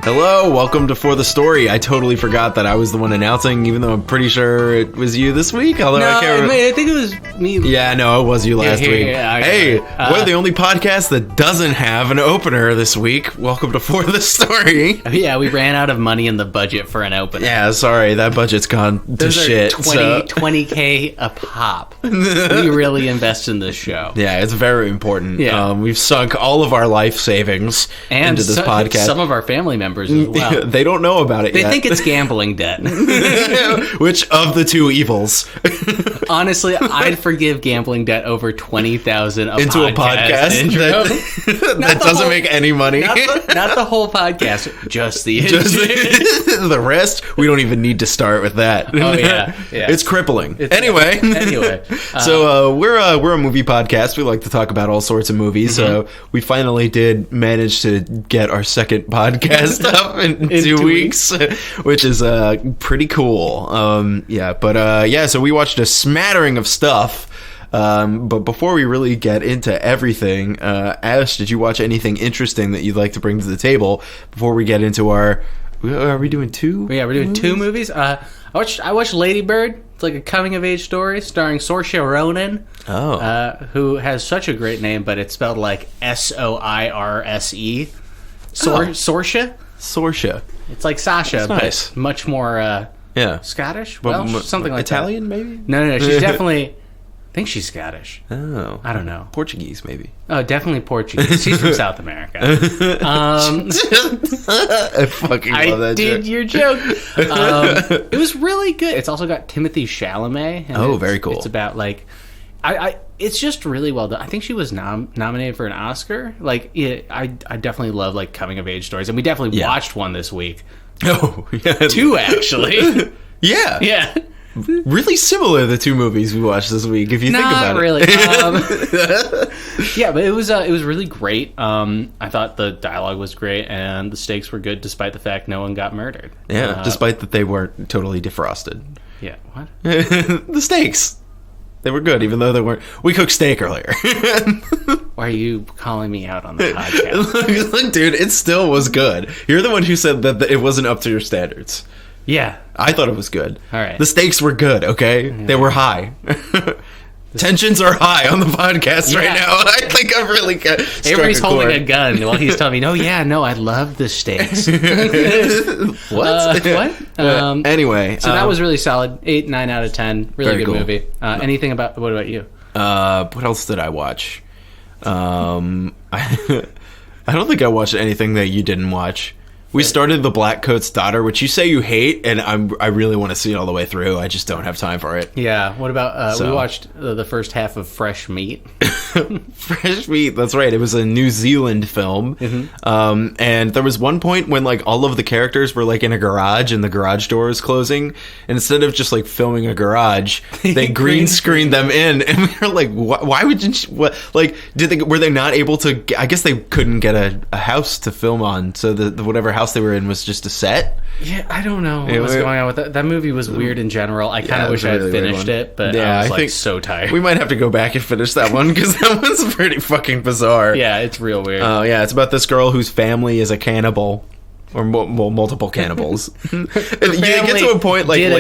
Hello, welcome to For the Story. I totally forgot that I was the one announcing, even though I'm pretty sure it was you this week. Although No, I can't remember. I think it was me. Yeah, no, it was you last week. Hey, we're the only podcast that doesn't have an opener this week. Welcome to For the Story. Yeah, we ran out of money in the budget for an opener. Yeah, sorry, that budget's gone to Those shit. are 20K a pop. We really invest in this show. Yeah, it's very important. Yeah. We've sunk all of our life savings And into this podcast. some of our family members as well. They don't know about it They yet. think it's gambling debt. Which of the two evils? Honestly, I'd forgive gambling debt over $20,000 Into a podcast intro. that doesn't make any money. Not the whole podcast, just the intro. The rest, we don't even need to start with that. Oh, yeah. It's crippling. Anyway. So we're a movie podcast. We like to talk about all sorts of movies. So we finally did manage to get our second podcast up in 2 weeks, which is pretty cool. So we watched a smattering of stuff. But before we really get into everything, Ash, did you watch anything interesting that you'd like to bring to the table before we get into our... Are we doing two? Yeah, we're doing two movies. I watched Lady Bird. It's like a coming-of-age story starring Saoirse Ronan, who has such a great name, but it's spelled like Soirse. Saoirse? Saoirse. It's like Sasha, nice. but much more Scottish? Welsh? Something like Italian, that. maybe? No, she's definitely... I think she's Scottish. Oh. I don't know. Portuguese, maybe. Oh, definitely Portuguese. She's from South America. I fucking love that joke. I did your joke. It was really good. It's also got Timothée Chalamet. And very cool. It's about, like... it's just really well done. I think she was nominated for an Oscar. Like, I definitely love, like, coming-of-age stories. And we definitely watched one this week. Oh, yeah. Two, actually. Yeah. Yeah. Really similar, the two movies we watched this week, if you think about really. it. Yeah, but it was really great. I thought the dialogue was great, and the stakes were good, despite the fact no one got murdered. Yeah, despite that they weren't totally defrosted. Yeah, what? The steaks. They were good, even though they weren't... We cooked steak earlier. Why are you calling me out on the podcast? Look, dude, it still was good. You're the one who said that it wasn't up to your standards. Yeah. I thought it was good. All right. The stakes were good, okay? Yeah. They were high. Tensions are high on the podcast right now. I think I've really got Avery's holding a gun while he's telling me, I love the steaks. What? Anyway. So that was really solid. 8, 9 out of 10. Really good movie. What about you? What else did I watch? I don't think I watched anything that you didn't watch. We started The Black Coat's Daughter, which you say you hate, and I really want to see it all the way through. I just don't have time for it. Yeah. What about, we watched the first half of Fresh Meat. Fresh Meat, that's right. It was a New Zealand film. Mm-hmm. And there was one point when, like, all of the characters were, like, in a garage, and the garage door was closing. And instead of just, like, filming a garage, they green screened them in. And we were like, why would you... Like, were they not able to... I guess they couldn't get a house to film on, so the whatever house they were in was just a set. Yeah, I don't know what was going on with that. That movie was weird in general. I kind of wish I had finished it, but I was so tired. We might have to go back and finish that one, because that one's pretty fucking bizarre. Yeah, it's real weird. Oh, yeah, it's about this girl whose family is a cannibal. Or multiple cannibals. They get to a point later.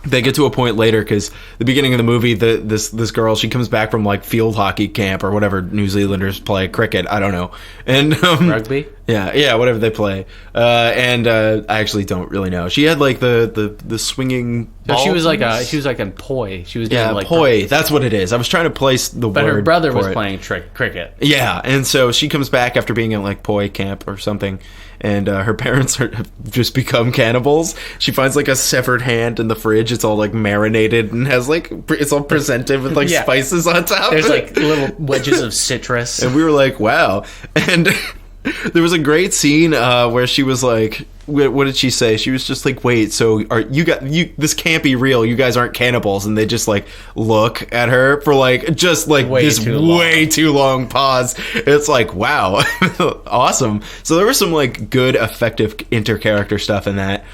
They get to a point later because the beginning of the movie, this girl, she comes back from like field hockey camp or whatever New Zealanders play, cricket, I don't know, and rugby. Yeah, whatever they play. I actually don't really know. She had like the swinging. No, she was like a poi. She was doing poi. That's what it is. I was trying to place the word. But her brother was playing cricket. Yeah, and so she comes back after being in like poi camp or something. And her parents have just become cannibals. She finds like a severed hand in the fridge. It's all like marinated and has like it's all presented with like spices on top. There's like little wedges of citrus. And we were like, wow. And there was a great scene where she was like, what did she say? She was just like, wait, so this can't be real. You guys aren't cannibals. And they just like look at her for like just like way too long pause. It's like, wow. Awesome. So there was some like good effective inter-character stuff in that,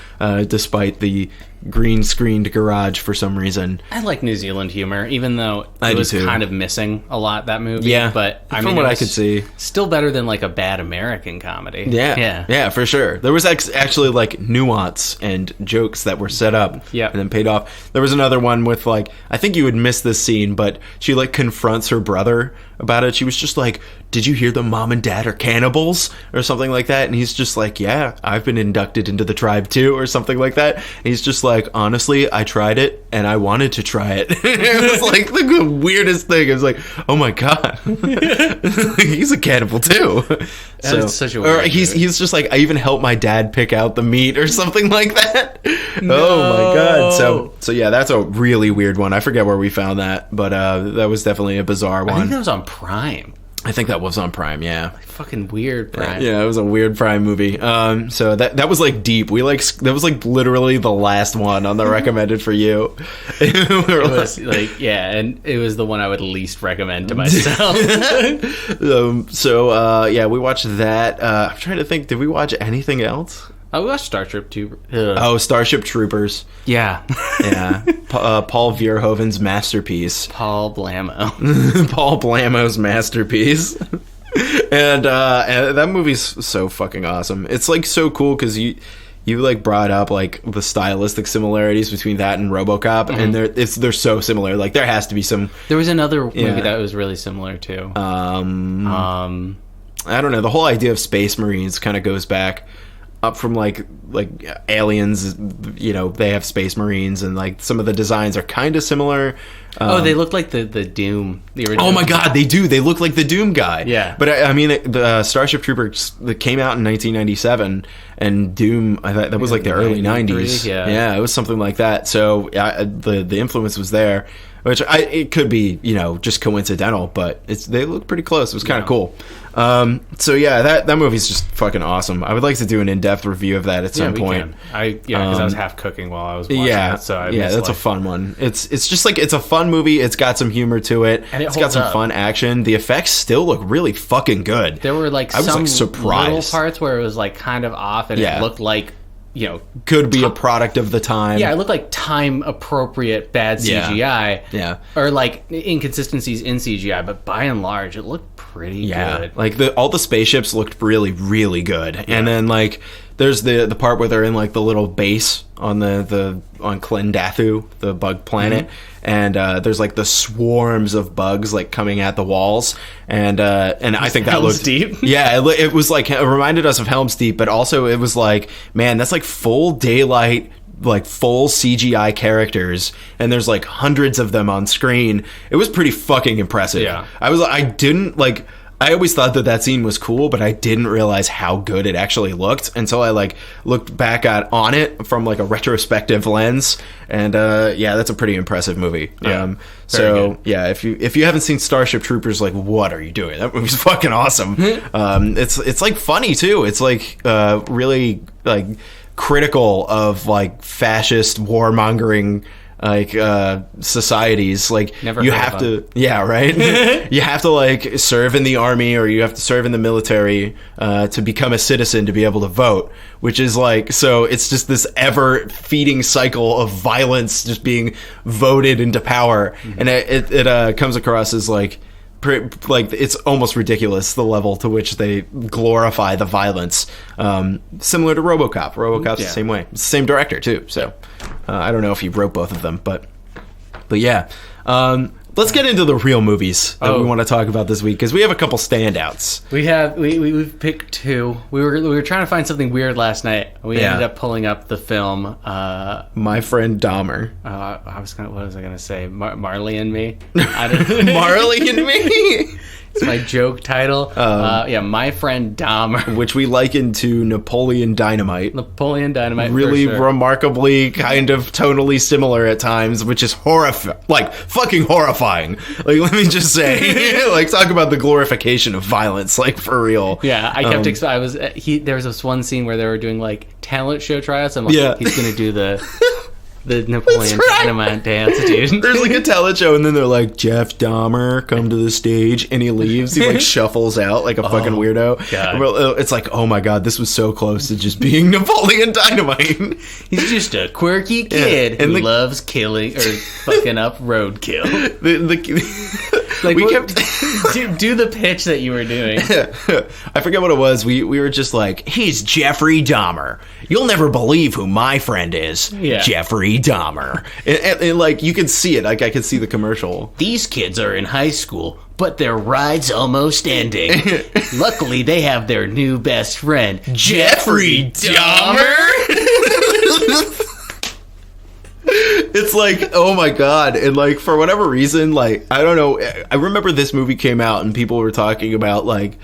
despite the green screened garage for some reason. I like New Zealand humor, even though it was kind of missing a lot, that movie. Yeah, but from what I could see, still better than like a bad American comedy. Yeah, for sure. There was actually like nuance and jokes that were set up and then paid off. There was another one with like, I think you would miss this scene, but she like confronts her brother about it. She was just like, did you hear the mom and dad are cannibals or something like that? And he's just like, yeah, I've been inducted into the tribe too, or something like that. And he's just like, honestly, I tried it and I wanted to try it. It was like the weirdest thing. It was like, oh my god, he's a cannibal too. That's such a weird he's just like, I even helped my dad pick out the meat or something like that. No. Oh my god. So yeah, that's a really weird one. I forget where we found that, but that was definitely a bizarre one. I think that was on Prime. I think that was on Prime, yeah. Fucking weird Prime. Yeah, it was a weird Prime movie. So that was like deep. That was like literally the last one on the recommended for you. It was like, yeah, and it was the one I would least recommend to myself. Yeah, we watched that. I'm trying to think, did we watch anything else? I watched Starship Troopers. Starship Troopers. Yeah. Yeah. Paul Verhoeven's masterpiece. Paul Blammo. Paul Blammo's masterpiece. And that movie's so fucking awesome. It's like so cool because you like brought up like the stylistic similarities between that and RoboCop, and they're so similar. Like there has to be some. There was another movie that was really similar too. I don't know. The whole idea of Space Marines kind of goes back up from like Aliens. You know, they have Space Marines, and like some of the designs are kind of similar. They look like the Doom, the original. Oh my god, they do. They look like the Doom guy. Yeah. But I mean, the Starship Troopers that came out in 1997, and Doom, I thought that was like the early 90s. Yeah, it was something like that. So the influence was there, which it could be, you know, just coincidental, but they look pretty close. It was kind of cool. So yeah, that movie's just fucking awesome. I would like to do an in-depth review of that at some point. Because I was half cooking while I was watching it. So that's a fun one. It's just like, it's a fun movie. It's got some humor to it. And it's got some fun action. The effects still look really fucking good. There were like some little parts where it was like kind of off, and it looked like, you know, could be a product of the time. Yeah, it looked like time appropriate bad CGI. Yeah. Or like inconsistencies in CGI, but by and large, it looked pretty good. Like all the spaceships looked really, really good. Yeah. And then like there's the part where they're in like the little base on on Klendathu, the bug planet. And there's like the swarms of bugs like coming at the walls, and I think that looked deep. Yeah, it was like, it reminded us of Helm's Deep, but also it was like, man, that's like full daylight, like full CGI characters, and there's like hundreds of them on screen. It was pretty fucking impressive. Yeah, I always thought that scene was cool, but I didn't realize how good it actually looked until I like looked back on it from like a retrospective lens, and that's a pretty impressive movie. Yeah, if you haven't seen Starship Troopers, like, what are you doing? That movie's fucking awesome. It's like funny too. It's like really like critical of like fascist warmongering like societies. Like, you have to you have to like serve in the army, or you have to serve in the military to become a citizen to be able to vote, which is like, so it's just this ever feeding cycle of violence just being voted into power. And it comes across as like it's almost ridiculous, the level to which they glorify the violence. Similar to RoboCop. RoboCop's the same way. It's the same director too. So I don't know if he wrote both of them, but yeah. Let's get into the real movies that we want to talk about this week, because we have a couple standouts. We've picked two. We were trying to find something weird last night. We ended up pulling up the film My Friend Dahmer. What was I gonna say? Marley and Me. Marley and Me. It's my joke title. My Friend Dahmer, which we liken to Napoleon Dynamite. Really remarkably kind of tonally similar at times, which is fucking horrifying. Like, let me just say, like, talk about the glorification of violence, like, for real. Yeah, I kept there was this one scene where they were doing like talent show tryouts. I'm like, he's gonna do the the Napoleon Dynamite dance, dude. There's like a talent show, and then they're like, Jeff Dahmer, come to the stage, and he leaves. He like shuffles out like a fucking weirdo. God. It's like, oh my god, this was so close to just being Napoleon Dynamite. He's just a quirky kid who loves killing or fucking up roadkill. Like, we kept do the pitch that you were doing. I forget what it was. We were just like, he's Jeffrey Dahmer. You'll never believe who my friend is. Yeah. Jeffrey Dahmer. And like, you can see it. Like, I can see the commercial. These kids are in high school, but their ride's almost ending. Luckily, they have their new best friend, Jeffrey Dahmer. It's like, oh my god. And like, for whatever reason, like, I don't know, I remember this movie came out and people were talking about like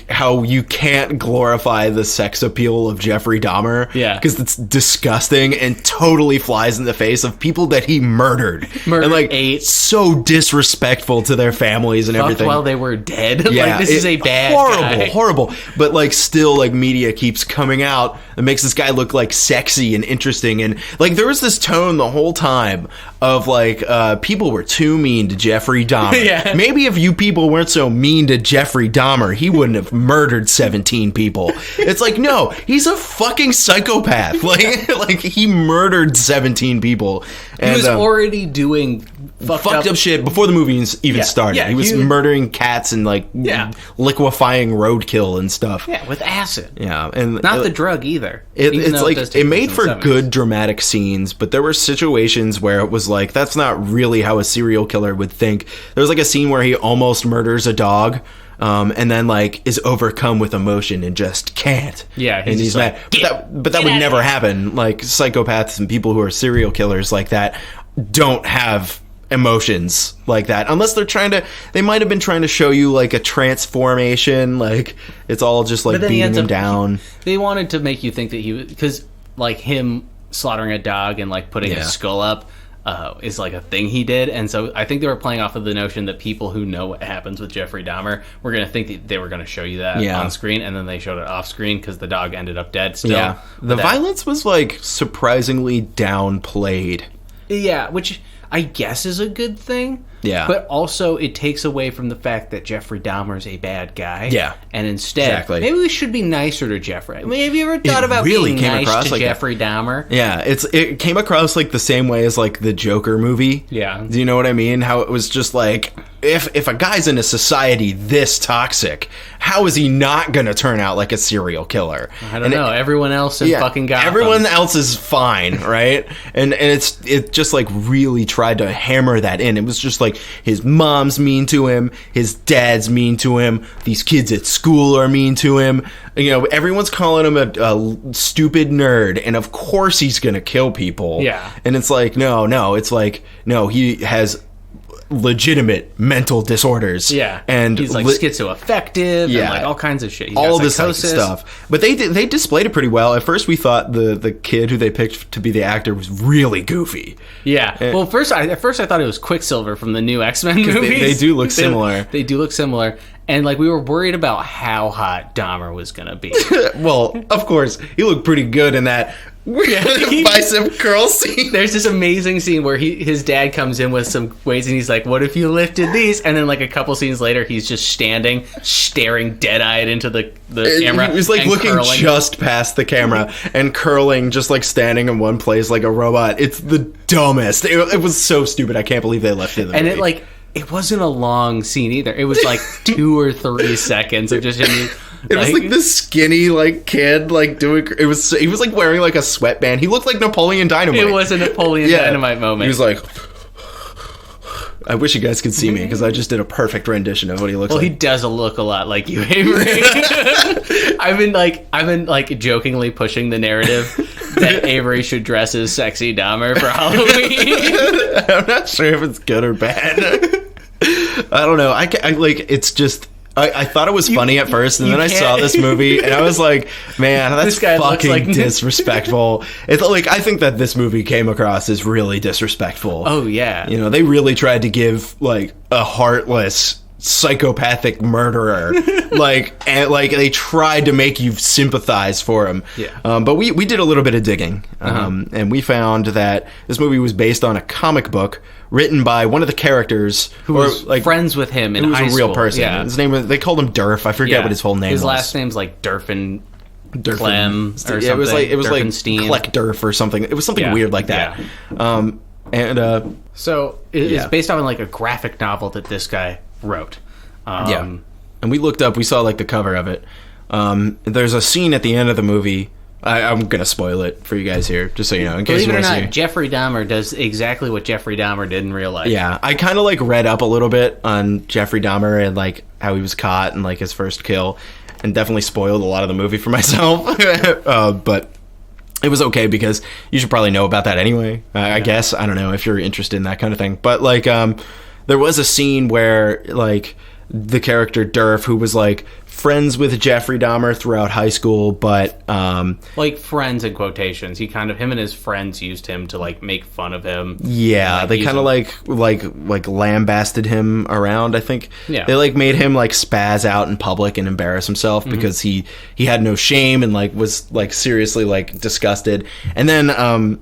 how you can't glorify the sex appeal of Jeffrey Dahmer. Yeah. Because it's disgusting and totally flies in the face of people that he murdered. And like, so disrespectful to their families and everything. While they were dead. Yeah, like, this is a bad horrible. But like, still, like, media keeps coming out that makes this guy look like sexy and interesting. And like, there was this tone the whole time of like, people were too mean to Jeffrey Dahmer. Yeah. Maybe if you people weren't so mean to Jeffrey Dahmer, he wouldn't have murdered 17 people. It's like, no, he's a fucking psychopath. Like he murdered 17 people. And, he was already doing fucked up shit before the movie even started. Yeah, he was murdering cats and like liquefying roadkill and stuff. Yeah, with acid. Yeah, and not the drug either. It's like, it made for good dramatic scenes, but there were situations where it was like, that's not really how a serial killer would think. There was like a scene where he almost murders a dog. And then like is overcome with emotion and just can't. Yeah, he's mad. But that would never happen. Like, psychopaths and people who are serial killers like that don't have emotions like that, unless they might have been trying to show you like a transformation. Like, it's all just like beating him down. They wanted to make you think that because like him slaughtering a dog and like putting his skull up is like a thing he did, and so I think they were playing off of the notion that people who know what happens with Jeffrey Dahmer were going to think that they were going to show you that on screen, and then they showed it off screen because the dog ended up dead still. Yeah, the violence was like surprisingly downplayed. Yeah, which I guess is a good thing. Yeah. But also it takes away from the fact that Jeffrey Dahmer's a bad guy. Yeah. And instead, maybe we should be nicer to Jeffrey. I mean, have you ever thought about being nice to Jeffrey Dahmer? Yeah, it came across like the same way as like the Joker movie. Yeah. Do you know what I mean? How it was just like, if a guy's in a society this toxic, how is he not going to turn out like a serial killer? I don't know. Everyone else in fucking Gotham. Everyone else is fine, right? And it just like really tried to hammer that in. It was just like, his mom's mean to him, his dad's mean to him, these kids at school are mean to him. You know, everyone's calling him a stupid nerd, and of course he's going to kill people. Yeah. And it's like, no, it's like, no, he has legitimate mental disorders. Yeah. And he's like schizoaffective and like all kinds of shit. All this like stuff. But they displayed it pretty well. At first we thought the kid who they picked to be the actor was really goofy. Yeah. Well, at first I thought it was Quicksilver from the new X-Men movies. They do look similar. They do look similar. And like, we were worried about how hot Dahmer was going to be. Well, of course, he looked pretty good in that bicep curl scene. There's this amazing scene where his dad comes in with some weights and he's like, what if you lifted these? And then like a couple scenes later, he's just standing, staring dead-eyed into the camera. He was like looking curling. just past the camera and curling, just like standing in one place like a robot. It's the dumbest. It was so stupid. I can't believe they left it in the movie. And it wasn't a long scene either. It was like 2 or 3 seconds of just him. It was like this skinny like kid like doing. He was like wearing like a sweatband. He looked like Napoleon Dynamite. It was a Napoleon Dynamite moment. He was like. I wish you guys could see me because I just did a perfect rendition of what he looks like. Well, he does look a lot like you, Avery. I've been jokingly pushing the narrative that Avery should dress as sexy Dahmer for Halloween. I'm not sure if it's good or bad. I don't know. I it's just. I thought it was funny at first, and then I saw this movie, and I was like, man, that's fucking disrespectful. It's like, I think that this movie came across as really disrespectful. Oh, yeah. You know, they really tried to give, like, a heartless psychopathic murderer. And they tried to make you sympathize for him. Yeah. But we did a little bit of digging, and we found that this movie was based on a comic book written by one of the characters who was friends with him in high school. Who was a real person. Yeah. His name was, they called him Durf. I forget what his whole name was. His last name's like Durfin Clem or something. It was like Durfenstein. Kleck Durf or something. It was something weird like that. Yeah. So it's based on like a graphic novel that this guy wrote. And we looked up. We saw like the cover of it. There's a scene at the end of the movie. I'm gonna spoil it for you guys here, just so you know. In case Believe you it or want to not, see. Jeffrey Dahmer does exactly what Jeffrey Dahmer did in real life. Yeah, I kind of like read up a little bit on Jeffrey Dahmer and like how he was caught and like his first kill, and definitely spoiled a lot of the movie for myself. But it was okay because you should probably know about that anyway. I guess, I don't know if you're interested in that kind of thing. But like, there was a scene where like the character Durf, who was like friends with Jeffrey Dahmer throughout high school, but like friends in quotations. He kind of, him and his friends used him to like make fun of him. Yeah, they kind of like lambasted him around, I think. Yeah. They like made him like spaz out in public and embarrass himself because he had no shame and like was like seriously like disgusted. And then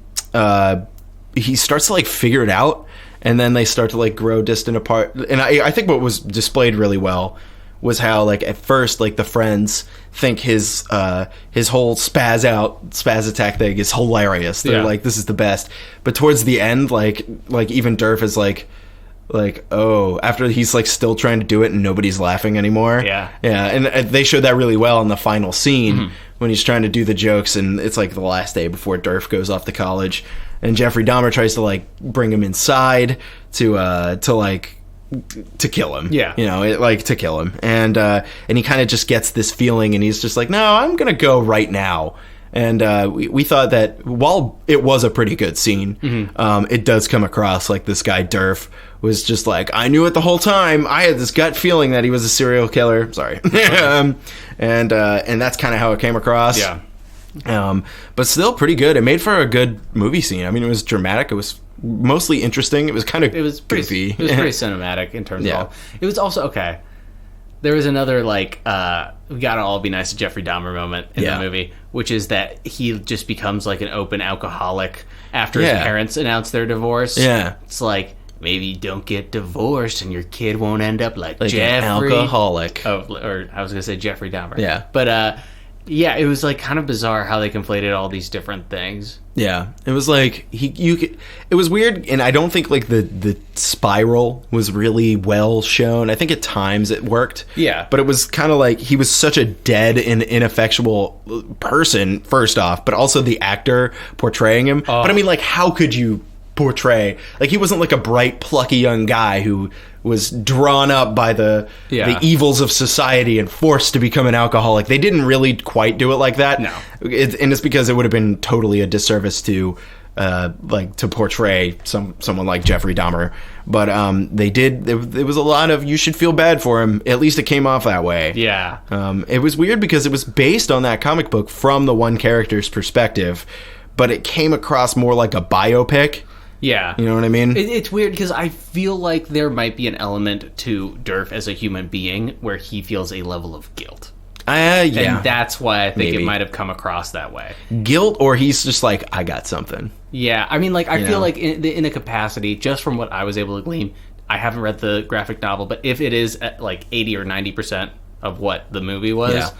he starts to like figure it out, and then they start to like grow distant apart. And I think what was displayed really well was how like at first like the friends think his whole spaz attack thing is hilarious. They're like, this is the best. But towards the end, like even Durf is like oh, after he's like still trying to do it and nobody's laughing anymore. Yeah, and they showed that really well in the final scene when he's trying to do the jokes, and it's like the last day before Durf goes off to college, and Jeffrey Dahmer tries to like bring him inside to kill him. Yeah. To kill him. And he kind of just gets this feeling, and he's just like, no, I'm going to go right now. And we thought that while it was a pretty good scene, it does come across like this guy Durf was just like, I knew it the whole time. I had this gut feeling that he was a serial killer. Sorry. And that's kind of how it came across. Yeah. But still pretty good. It made for a good movie scene. I mean, it was dramatic. It was mostly interesting. It was kind of goofy. It was pretty cinematic in terms of all. It was also okay. There was another like we gotta all be nice to Jeffrey Dahmer moment in the movie, which is that he just becomes like an open alcoholic after his parents announce their divorce. Yeah, it's like, maybe don't get divorced and your kid won't end up like Jeffrey, an alcoholic. Oh, or I was gonna say Jeffrey Dahmer. Yeah, but yeah, it was like kind of bizarre how they conflated all these different things. Yeah, it was like it was weird, and I don't think like the spiral was really well shown. I think at times it worked. Yeah, but it was kind of like he was such a dead and ineffectual person, first off, but also the actor portraying him. But I mean, like, how could you portray, like, he wasn't like a bright, plucky young guy who was drawn up by the evils of society and forced to become an alcoholic. They didn't really quite do it like that. No. And it's because it would have been totally a disservice to to portray someone like Jeffrey Dahmer. But they did. There was a lot of, you should feel bad for him. At least it came off that way. Yeah. It was weird because it was based on that comic book from the one character's perspective, but it came across more like a biopic. Yeah. You know what I mean? It's weird because I feel like there might be an element to Durf as a human being where he feels a level of guilt. Yeah. And that's why I think it might have come across that way. Guilt, or he's just like, I got something. Yeah. I mean, like, I feel like in a capacity, just from what I was able to glean, I haven't read the graphic novel, but if it is at like 80 or 90% of what the movie was,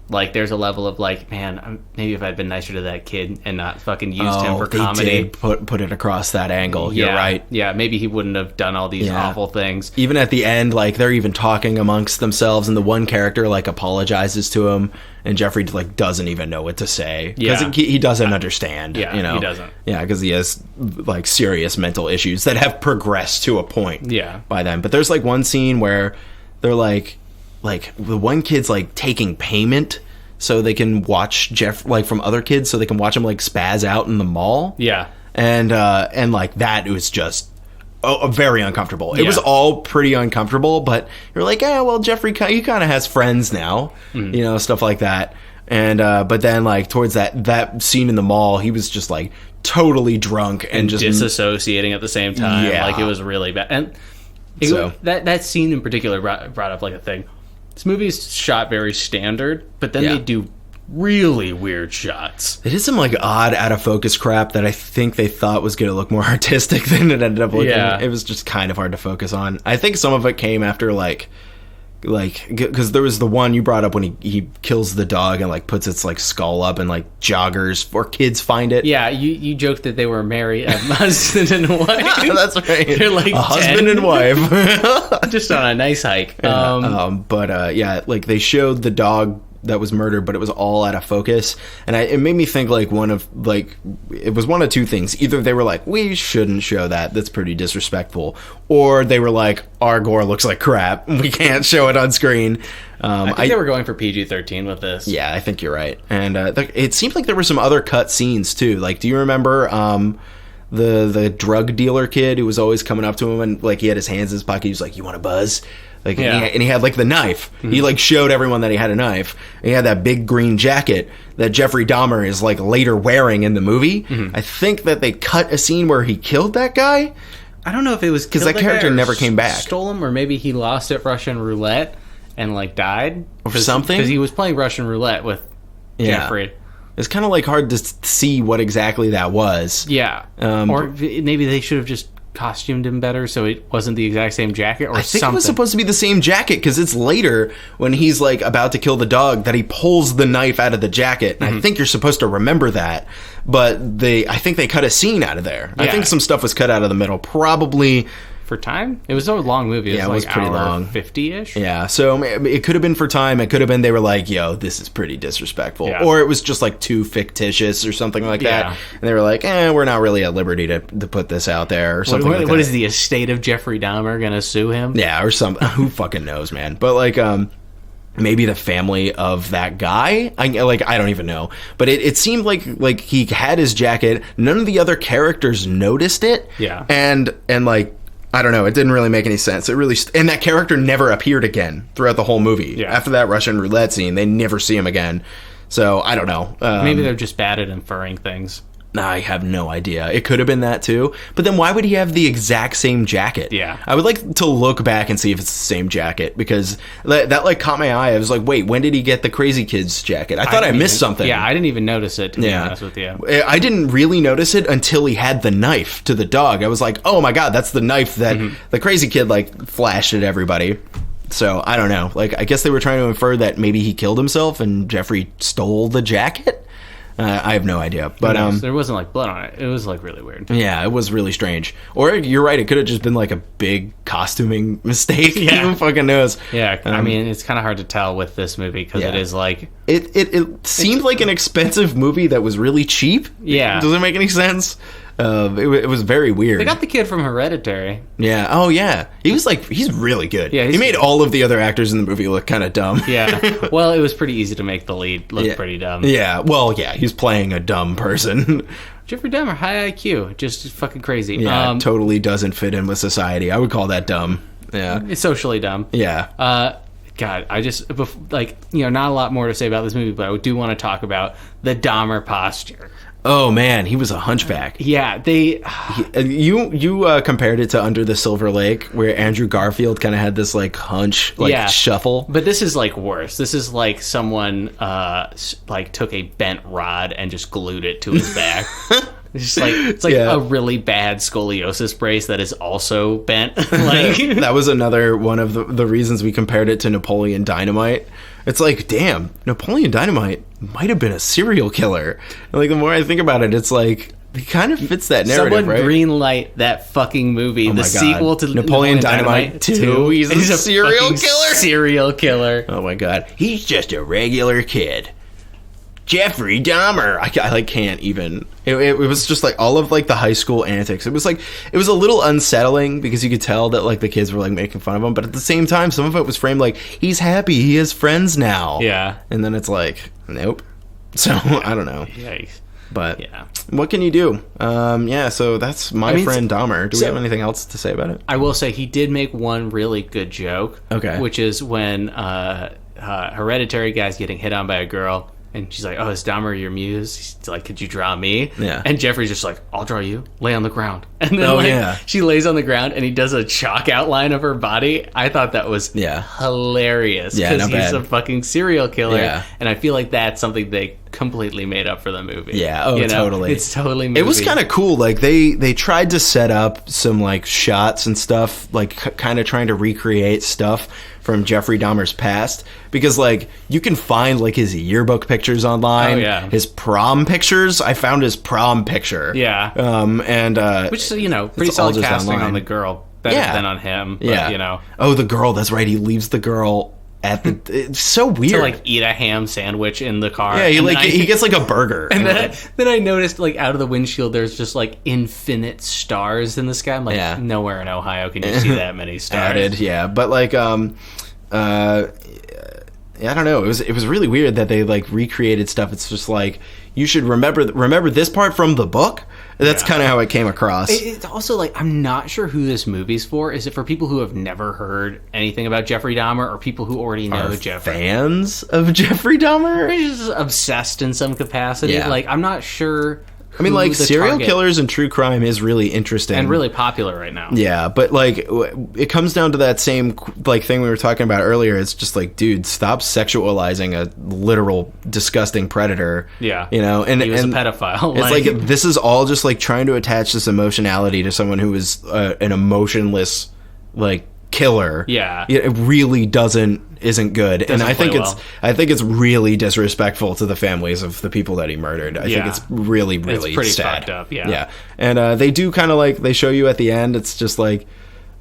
like, there's a level of like, man, maybe if I'd been nicer to that kid and not fucking used him for comedy. Did put it across that angle. Yeah, you're right. Yeah, maybe he wouldn't have done all these awful things. Even at the end, like, they're even talking amongst themselves, and the one character like apologizes to him, and Jeffrey like doesn't even know what to say because he doesn't understand. Yeah, you know? He doesn't. Yeah, because he has like serious mental issues that have progressed to a point. Yeah. By then, but there's like one scene where they're like the one kid's like taking payment so they can watch Jeff, like, from other kids, so they can watch him like spaz out in the mall. Yeah. And like that, it was just very uncomfortable. It was all pretty uncomfortable, but you're like, yeah, well, Jeffrey, he kind of has friends now, you know, stuff like that. And but then like towards that scene in the mall, he was just like totally drunk and just disassociating at the same time. Yeah. Like, it was really bad. And That scene in particular brought up like a thing. This movie is shot very standard, but then they do really weird shots. It is some like odd out of focus crap that I think they thought was going to look more artistic than it ended up looking. Yeah. It was just kind of hard to focus on. I think some of it came after like because there was the one you brought up when he kills the dog and like puts its like skull up and like joggers or kids find it. Yeah, you joked that they were married, a husband and wife. That's right. They're like a husband and wife, just on a nice hike. But like they showed the dog that was murdered, but it was all out of focus, and it made me think like it was one of two things. Either they were like, we shouldn't show that's pretty disrespectful, or they were like, our gore looks like crap, we can't show it on screen. I think they were going for PG-13 with this. Yeah, I think you're right. And it seemed like there were some other cut scenes too. Like, do you remember the drug dealer kid who was always coming up to him and like he had his hands in his pocket, he was like, you want a buzz? Like, and he had like the knife. Mm-hmm. He like showed everyone that he had a knife. And he had that big green jacket that Jeffrey Dahmer is like later wearing in the movie. Mm-hmm. I think that they cut a scene where he killed that guy. I don't know if it was because that character never came back. Stole him, or maybe he lost at Russian roulette and like died or something. Because he was playing Russian roulette with Jeffrey. It's kind of like hard to see what exactly that was. Yeah, or maybe they should have just costumed him better so it wasn't the exact same jacket or something. I think it was supposed to be the same jacket because it's later when he's like about to kill the dog that he pulls the knife out of the jacket. And I think you're supposed to remember that, but I think they cut a scene out of there. Yeah. I think some stuff was cut out of the middle, probably for time. It was a long movie. It was like pretty long, 50-ish. Yeah, so it could have been for time. It could have been they were like, "Yo, this is pretty disrespectful," or it was just like too fictitious or something like that. And they were like, "We're not really at liberty to put this out there," or something. Like what is the estate of Jeffrey Dahmer gonna sue him? Yeah, or something. Who fucking knows, man? But like, maybe the family of that guy. I don't even know. But it seemed like he had his jacket. None of the other characters noticed it. Yeah, and like. I don't know. It didn't really make any sense. It really, and that character never appeared again throughout the whole movie. Yeah. After that Russian roulette scene, they never see him again. So I don't know. Maybe they're just bad at inferring things. I have no idea. It could have been that too. But then why would he have the exact same jacket? Yeah. I would like to look back and see if it's the same jacket because that like caught my eye. I was like, wait, when did he get the Crazy Kids jacket? I thought I missed something. Yeah, I didn't even notice it, to be honest with you. I didn't really notice it until he had the knife to the dog. I was like, oh my God, that's the knife that the Crazy Kid like flashed at everybody. So I don't know. Like, I guess they were trying to infer that maybe he killed himself and Jeffrey stole the jacket. I have no idea, but there wasn't like blood on it. It was like really weird. Yeah, it was really strange. Or you're right; it could have just been like a big costuming mistake. Yeah. Who fucking knows? Yeah, I mean, it's kind of hard to tell with this movie because it is like it seemed like an expensive movie that was really cheap. Yeah, does it make any sense? It was very weird. They got the kid from Hereditary. Yeah. Oh, yeah. He's really good. Yeah, he made all of the other actors in the movie look kind of dumb. Yeah. Well, it was pretty easy to make the lead look pretty dumb. Yeah. Well, yeah. He's playing a dumb person. Jeffrey Dahmer, high IQ, just fucking crazy. Yeah. Totally doesn't fit in with society. I would call that dumb. Yeah. It's socially dumb. Yeah. God, I just not a lot more to say about this movie, but I do want to talk about the Dahmer posture. Oh man, he was a hunchback. Yeah, you compared it to Under the Silver Lake, where Andrew Garfield kind of had this like hunch, shuffle. But this is like worse. This is like someone like took a bent rod and just glued it to his back. It's like a really bad scoliosis brace that is also bent. Like that was another one of the reasons we compared it to Napoleon Dynamite. It's like, damn, Napoleon Dynamite might have been a serial killer. And like the more I think about it, it's like it kind of fits that narrative, Someone right? Greenlight that fucking movie, the sequel to Napoleon Dynamite 2. He's a serial killer. Serial killer. Oh my God, he's just a regular kid. Jeffrey Dahmer. I can't even. It was just like all of like the high school antics. It was a little unsettling because you could tell that like the kids were like making fun of him, but at the same time, some of it was framed like he's happy, he has friends now. Yeah, and then it's like nope. So I don't know. Yikes. But what can you do? So that's my friend Dahmer. Do we have anything else to say about it? I will say he did make one really good joke. Okay, which is when Hereditary guy's getting hit on by a girl. And she's like, oh, is Dahmer your muse? He's like, could you draw me? Yeah. And Jeffrey's just like, I'll draw you. Lay on the ground. And then she lays on the ground and he does a chalk outline of her body. I thought that was hilarious. Yeah, because he's a fucking serial killer. Yeah. And I feel like that's something they completely made up for the movie. Yeah, totally. It's totally movie. It was kind of cool. Like, they tried to set up some, like, shots and stuff, like, kind of trying to recreate stuff from Jeffrey Dahmer's past, because, like, you can find, like, his yearbook pictures online. Oh, yeah. His prom pictures. I found his prom picture. Yeah. Which, pretty solid casting on the girl. Better than on him. But, Oh, the girl. That's right. He leaves the girl at the... It's so weird. To, like, eat a ham sandwich in the car. Yeah, he gets, like, a burger. And then I noticed, like, out of the windshield, there's just, like, infinite stars in the sky. I'm like, nowhere in Ohio can you see that many stars. Added, yeah. But, like, I don't know. It was really weird that they, like, recreated stuff. It's just like, you should remember this part from the book. That's kind of how it came across. It's also like, I'm not sure who this movie's for. Is it for people who have never heard anything about Jeffrey Dahmer, or people who already know Jeffrey? Fans of Jeffrey Dahmer? Or just obsessed in some capacity. Yeah. Like, I'm not sure. I mean, like, serial killers and true crime is really interesting. And really popular right now. Yeah, but, like, it comes down to that same, like, thing we were talking about earlier. It's just like, dude, stop sexualizing a literal, disgusting predator. Yeah. And he was a pedophile. It's like, this is all just, like, trying to attach this emotionality to someone who is an emotionless, like, killer. Yeah. It really isn't good. And I think it's really disrespectful to the families of the people that he murdered. I think it's really, really pretty sad. fucked up, yeah. Yeah. And they do kind of, like, they show you at the end, it's just like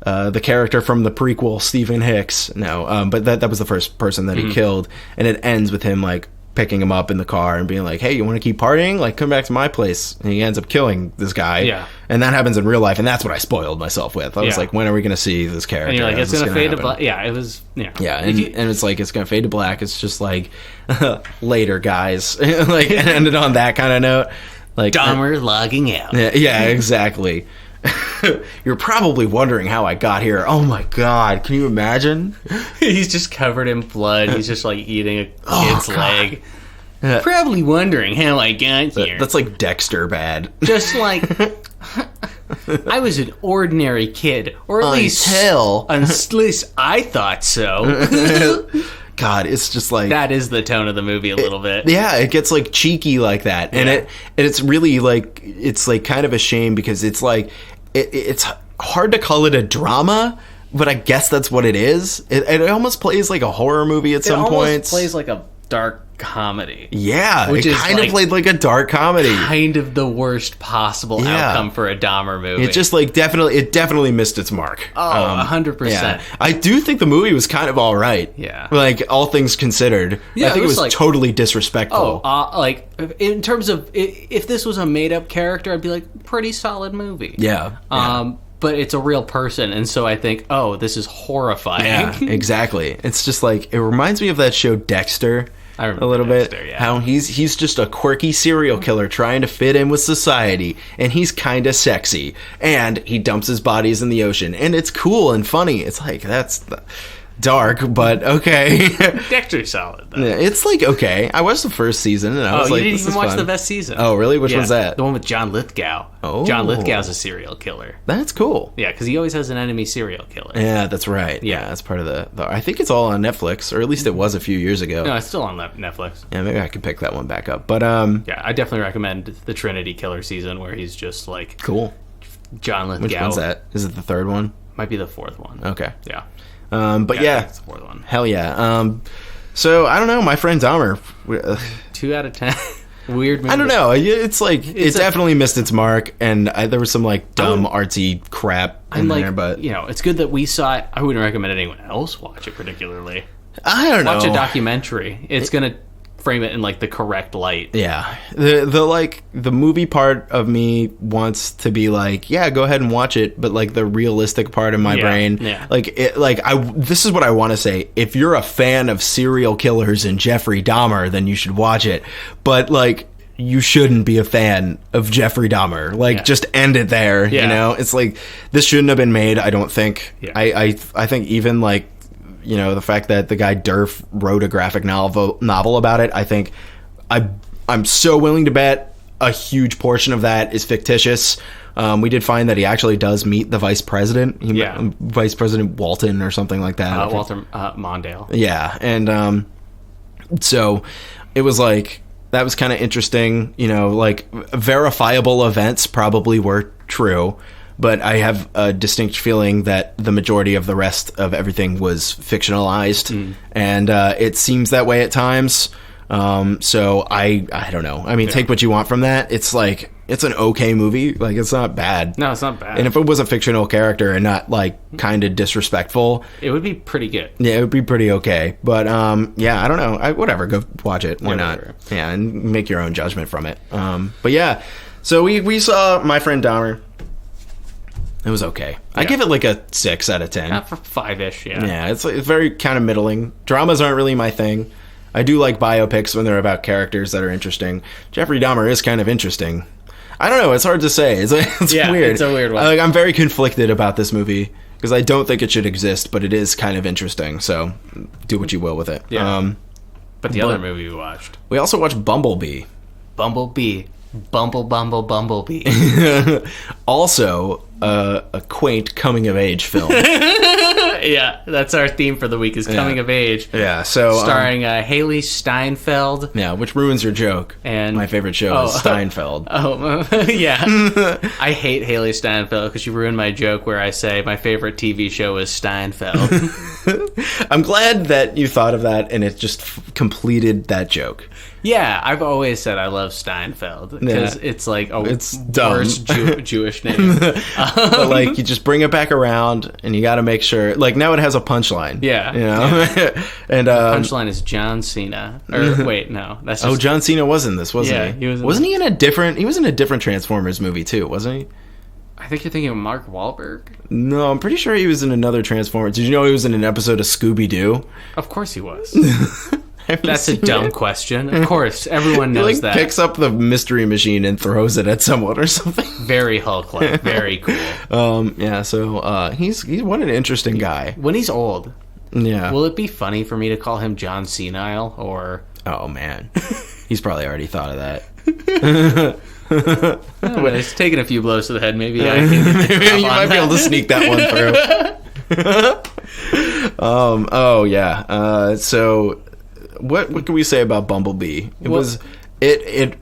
the character from the prequel, Stephen Hicks. But that was the first person that he killed, and it ends with him, like, picking him up in the car and being like, hey, you want to keep partying? Like, come back to my place. And he ends up killing this guy. Yeah. And that happens in real life, and that's what I spoiled myself with. I was like, when are we going to see this character? And you're like, it's going to fade to black. Yeah, it was... Yeah, and it's like, it's going to fade to black. It's just like, later, guys. Like, and ended on that kind of note. Like, Dahmer logging out. Yeah, exactly. You're probably wondering how I got here. Oh my god, can you imagine? He's just covered in blood. He's just like eating a kid's leg. Probably wondering how I got here. That's like Dexter bad. Just like I was an ordinary kid, or at least I thought so. God, it's just like... That is the tone of the movie a little bit. Yeah, it gets, like, cheeky like that. And it's really, like... It's, like, kind of a shame because it's, like... It's hard to call it a drama, but I guess that's what it is. It almost plays like a horror movie at some points. It plays like a dark comedy. Yeah, it kind of played like a dark comedy. Kind of the worst possible outcome for a Dahmer movie. It just, like, definitely missed its mark. Oh, 100%. Yeah. I do think the movie was kind of all right. Yeah. Like, all things considered. Yeah, I think it was like, totally disrespectful. Like, in terms of, if this was a made-up character, I'd be like, pretty solid movie. Yeah. But it's a real person, and so I think, oh, this is horrifying. Yeah, exactly. It's just like, it reminds me of that show Dexter. I remember a little Dexter, bit. Yeah. How he's just a quirky serial killer trying to fit in with society, and he's kind of sexy, and he dumps his bodies in the ocean, and it's cool and funny. It's like, that's dark, but okay. Dexter's solid, though. Yeah, it's like, okay. I watched the first season, and I was like, you didn't this even is watch fun. the best season. Oh, really? Which one's that? The one with John Lithgow. Oh. John Lithgow's a serial killer. That's cool. Yeah, because he always has an enemy serial killer. Yeah, that's right. Yeah, that's part of the... I think it's all on Netflix, or at least it was a few years ago. No, it's still on Netflix. Yeah, maybe I could pick that one back up. But, yeah, I definitely recommend the Trinity Killer season, where he's just, like... Cool. John Lithgow. Which one's that? Is it the third one? Might be the fourth one. Okay. Yeah. But yeah. It's the fourth one. Hell yeah. So, I don't know, my friend Dahmer... 2 out of 10. Weird movie. I don't know. It's like, it definitely missed its mark, and there was some, like, dumb, artsy crap in there, but... You know, it's good that we saw it. I wouldn't recommend anyone else watch it particularly. I don't know. Watch a documentary. It's going to frame it in, like, the correct light. Yeah. The movie part of me wants to be like, yeah, go ahead and watch it, but, like, the realistic part of my brain, this is what I want to say. If you're a fan of serial killers and Jeffrey Dahmer, then you should watch it. But, like, you shouldn't be a fan of Jeffrey Dahmer. Like, just end it there, you know? It's like, this shouldn't have been made, I don't think. Yeah. I think even, like, you know, the fact that the guy Durf wrote a graphic novel about it, I think I'm so willing to bet a huge portion of that is fictitious. We did find that he actually does meet the vice president. Vice President Walton or something like that. Walter Mondale. Yeah, and so it was like, that was kind of interesting. You know, like, verifiable events probably were true, but I have a distinct feeling that the majority of the rest of everything was fictionalized, and it seems that way at times. So I don't know. I mean, take what you want from that. It's like, it's an okay movie. Like, it's not bad. No, it's not bad. And if it was a fictional character and not, like, kind of disrespectful, it would be pretty good. Yeah, it would be pretty okay. But, yeah, I don't know. Whatever. Go watch it. Why not? Whatever. Yeah, and make your own judgment from it. But, yeah. So we saw My Friend Dahmer. It was okay. Yeah. I give it, like, a 6 out of 10. For 5-ish, yeah. Yeah, it's very kind of middling. Dramas aren't really my thing. I do like biopics when they're about characters that are interesting. Jeffrey Dahmer is kind of interesting. I don't know. It's hard to say. It's weird. It's a weird one. I'm very conflicted about this movie because I don't think it should exist, but it is kind of interesting. So do what you will with it. Yeah. But the other movie we watched. We also watched Bumblebee. Bumblebee. Bumblebee. Also, a quaint coming-of-age film. Yeah, that's our theme for the week, is coming of age. Yeah, so... starring Haley Steinfeld. Yeah, which ruins your joke. And my favorite show is Steinfeld. Yeah. I hate Haley Steinfeld because you ruined my joke where I say my favorite TV show is Steinfeld. I'm glad that you thought of that and it just completed that joke. Yeah, I've always said I love Steinfeld because it's like it's worst Jewish name. But like, you just bring it back around and you got to make sure, like, now it has a punchline. Yeah. You know? Yeah. And punchline is John Cena. Or wait, no. That's just... John Cena was in this, wasn't he? He was wasn't he in a different Transformers movie too, wasn't he? I think you're thinking of Mark Wahlberg. No, I'm pretty sure he was in another Transformers. Did you know he was in an episode of Scooby-Doo? Of course he was. That's a dumb question. Of course, everyone knows that. Picks up the mystery machine and throws it at someone or something. Very Hulk-like. Very cool. Yeah. So he's what an interesting guy. When he's old. Yeah. Will it be funny for me to call him John Senile or? Oh man, he's probably already thought of that. He's taking a few blows to the head. Maybe you might be able to sneak that one through. Oh yeah. So. What can we say about Bumblebee? It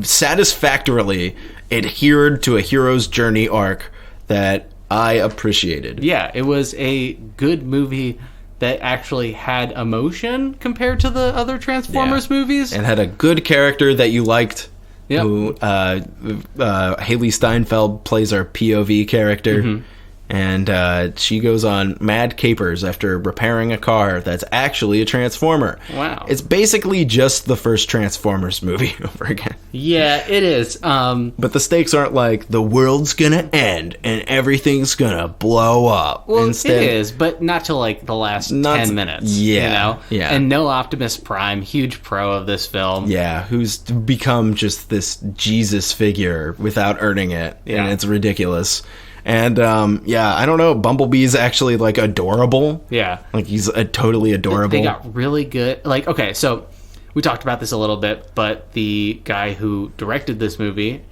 satisfactorily adhered to a hero's journey arc that I appreciated. Yeah, it was a good movie that actually had emotion compared to the other Transformers movies. And had a good character that you liked. Yep. Who Haley Steinfeld plays our POV character. Mm-hmm. And she goes on mad capers after repairing a car that's actually a Transformer. Wow. It's basically just the first Transformers movie over again. Yeah, it is. But the stakes aren't like, the world's gonna end and everything's gonna blow up. Well, instead, it is, but not till like the last 10 minutes. Yeah. You know? Yeah. And no Optimus Prime, huge pro of this film. Yeah, who's become just this Jesus figure without earning it. Yeah. And it's ridiculous. And, I don't know, Bumblebee's actually, like, adorable. Yeah. Like, he's totally adorable. They got really good... Like, okay, so we talked about this a little bit, but the guy who directed this movie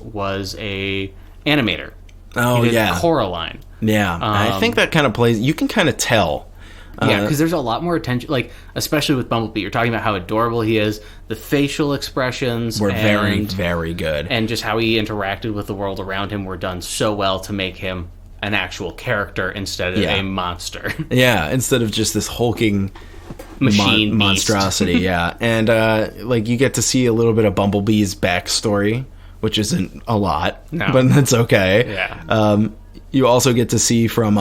was a animator. Oh, he did yeah. Coraline. Yeah. I think that kind of plays... You can kind of tell. Yeah, because there's a lot more attention, like, especially with Bumblebee. You're talking about how adorable he is. The facial expressions were very, very good. And just how he interacted with the world around him were done so well to make him an actual character instead of a monster. Yeah, instead of just this hulking machine monstrosity. Yeah, and, like, you get to see a little bit of Bumblebee's backstory, which isn't a lot, but that's okay. Yeah. You also get to see from...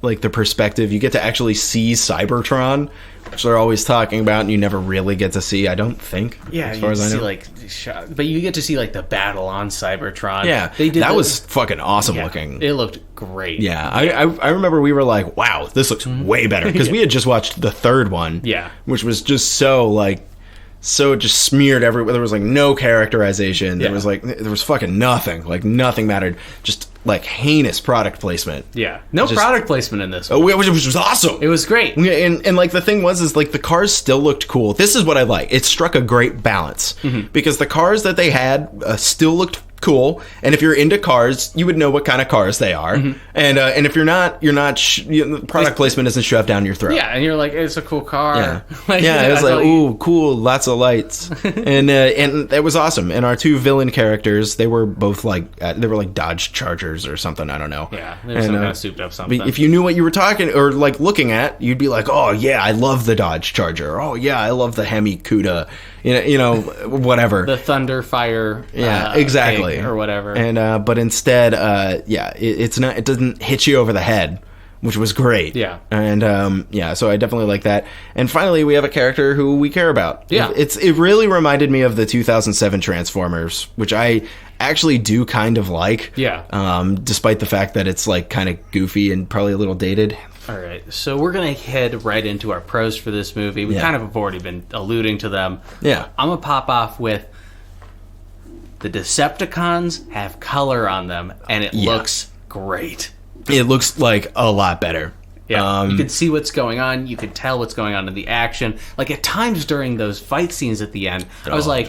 like the perspective, you get to actually see Cybertron, which they're always talking about, and you never really get to see. I don't think. Yeah, as far as I know. But you get to see like the battle on Cybertron. Yeah, that was fucking awesome looking. It looked great. Yeah, I remember we were like, wow, this looks way better because we had just watched the third one. Yeah, which was just so like so just smeared everywhere. There was like no characterization. There was fucking nothing. Like nothing mattered. Just like heinous product placement. Yeah, no product placement in this one. Which was awesome. It was great. And like the thing was, is like the cars still looked cool. This is what I like. It struck a great balance because the cars that they had still looked cool, and if you're into cars, you would know what kind of cars they are. And if you're not, product placement isn't shoved down your throat. Yeah, and you're like, it's a cool car. Yeah, it was like, ooh, cool, lots of lights, and it was awesome. And our two villain characters, they were both like they were like Dodge Chargers or something. I don't know. Yeah, they were some kind of souped up something. If you knew what you were talking or like looking at, you'd be like, oh yeah, I love the Dodge Charger. Oh yeah, I love the Hemi Cuda. You know, whatever. The Thunder Fire. Exactly. Or whatever. And but instead, it's not. It doesn't hit you over the head, which was great. Yeah. And so I definitely like that. And finally, we have a character who we care about. Yeah. It really reminded me of the 2007 Transformers, which I actually do kind of like. Yeah. Despite the fact that it's like kind of goofy and probably a little dated. All right, so we're going to head right into our pros for this movie. We kind of have already been alluding to them. Yeah. I'm going to pop off with the Decepticons have color on them, and it looks great. It looks like a lot better. Yeah, you could see what's going on. You could tell what's going on in the action. Like, at times during those fight scenes at the end, I was like...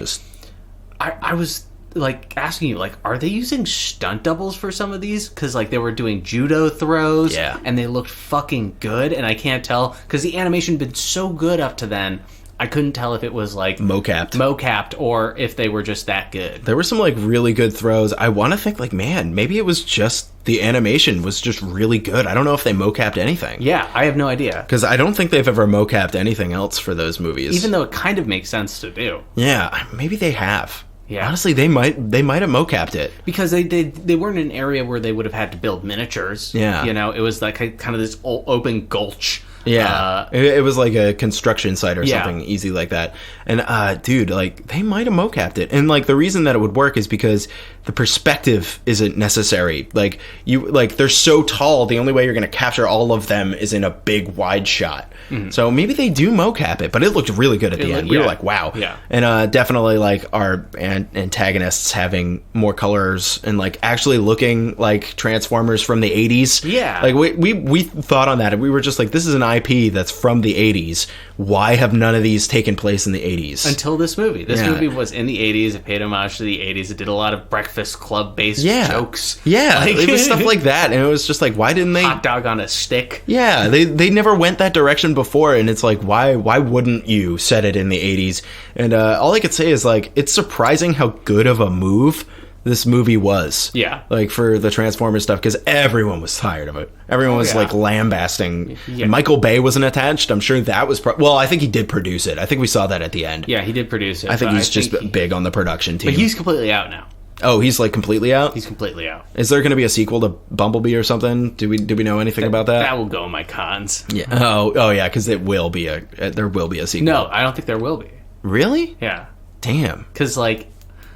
I was... like asking you, like, are they using stunt doubles for some of these? Because like they were doing judo throws, and they looked fucking good. And I can't tell because the animation had been so good up to then. I couldn't tell if it was like mocapped or if they were just that good. There were some like really good throws. I want to think like, man, maybe it was just the animation was just really good. I don't know if they mocapped anything. Yeah, I have no idea. Because I don't think they've ever mocapped anything else for those movies. Even though it kind of makes sense to do. Yeah, maybe they have. Yeah. Honestly, they might have mocapped it. Because they weren't in an area where they would have had to build miniatures. Yeah. You know, it was like kind of this open gulch. Yeah. It was like a construction site or something easy like that. And, dude, like, they might have mocapped it. And, like, the reason that it would work is because the perspective isn't necessary. Like, they're so tall, the only way you're going to capture all of them is in a big wide shot. Mm-hmm. So maybe they do mocap it, but it looked really good at the end. We were like, wow. Yeah. And definitely, like, our antagonists having more colors and, like, actually looking like Transformers from the 80s. Yeah. Like, we thought on that, and we were just like, this is an IP that's from the 80s. Why have none of these taken place in the 80s? Until this movie. This movie was in the 80s. It paid homage to the 80s. It did a lot of Breakfast Club-based jokes. Yeah, like, it was stuff like that. And it was just like, why didn't they... Hot dog on a stick. Yeah, they never went that direction before. And it's like, why wouldn't you set it in the 80s? And all I could say is, like, it's surprising how good of a move this movie was. Yeah. Like, for the Transformers stuff, because everyone was tired of it. Everyone was, like, lambasting. Yeah. Michael Bay wasn't attached. I'm sure that was... well, I think he did produce it. I think we saw that at the end. Yeah, he did produce it. I think he's just big on the production team. But he's completely out now. Oh, he's, like, completely out? He's completely out. Is there going to be a sequel to Bumblebee or something? Do we know anything about that? That will go in my cons. Yeah. Oh yeah, because there will be a sequel. No, I don't think there will be. Really? Yeah. Damn. Because, like...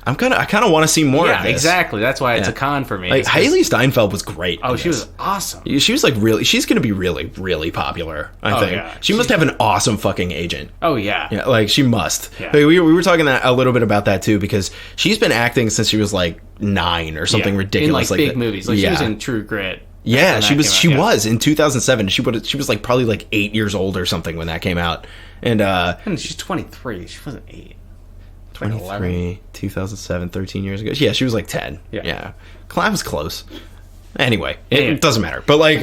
I kind of want to see more of this. Yeah, exactly. That's why it's a con for me. Like, Haley Steinfeld was great. Oh, she was awesome. She was like she's going to be really, really popular, I think. Yeah. She must have an awesome fucking agent. Oh, yeah. Yeah, like, she must. Yeah. Like, we were talking a little bit about that, too, because she's been acting since she was, like, 9 or something ridiculous. In, like, big movies. Like, she was in True Grit. Yeah, she was in 2007. She was, like, probably, like, 8 years old or something when that came out. And she's 23. She wasn't 8. 23, 2007, 13 years ago. Yeah, she was like 10. Yeah. I was close. Anyway, it doesn't matter. But like,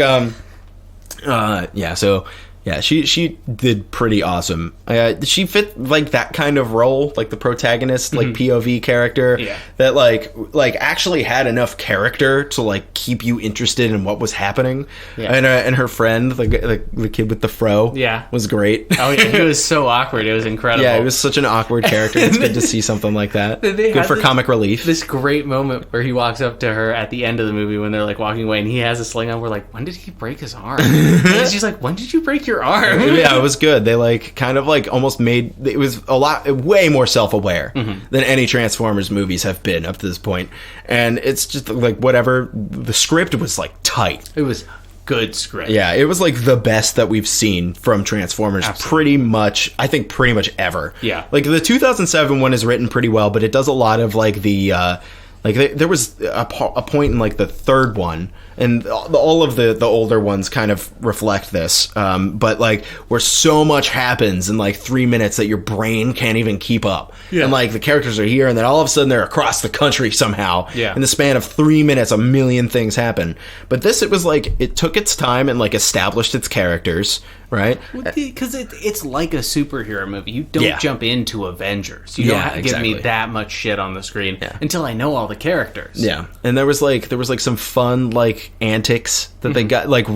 so... Yeah, she did pretty awesome. She fit like that kind of role, like the protagonist, like POV character that like actually had enough character to like keep you interested in what was happening. Yeah. And her friend, the kid with the fro, was great. Oh yeah, he was so awkward. It was incredible. Yeah, it was such an awkward character. It's good to see something like that. Good for comic relief. This great moment where he walks up to her at the end of the movie when they're like walking away, and he has a sling on. We're like, when did he break his arm? And she's like, when did you break your arm? Yeah, it was good. They like kind of like almost made it was way more self-aware than any Transformers movies have been up to this point. And it's just like whatever, the script was like tight. It was good script. Yeah, it was like the best that we've seen from Transformers pretty much ever. Yeah. Like the 2007 one is written pretty well, but it does a lot of like the there was a point in like the third one, and all of the older ones kind of reflect this, but like where so much happens in like 3 minutes that your brain can't even keep up. Yeah. And like the characters are here, and then all of a sudden they're across the country somehow. Yeah. In the span of 3 minutes, a million things happen. But this, it was like it took its time and like established its characters, right? Because it's like a superhero movie. You don't jump into Avengers. You don't have to give me that much shit on the screen until I know all the characters. Yeah. And there was like some fun like antics that they got, like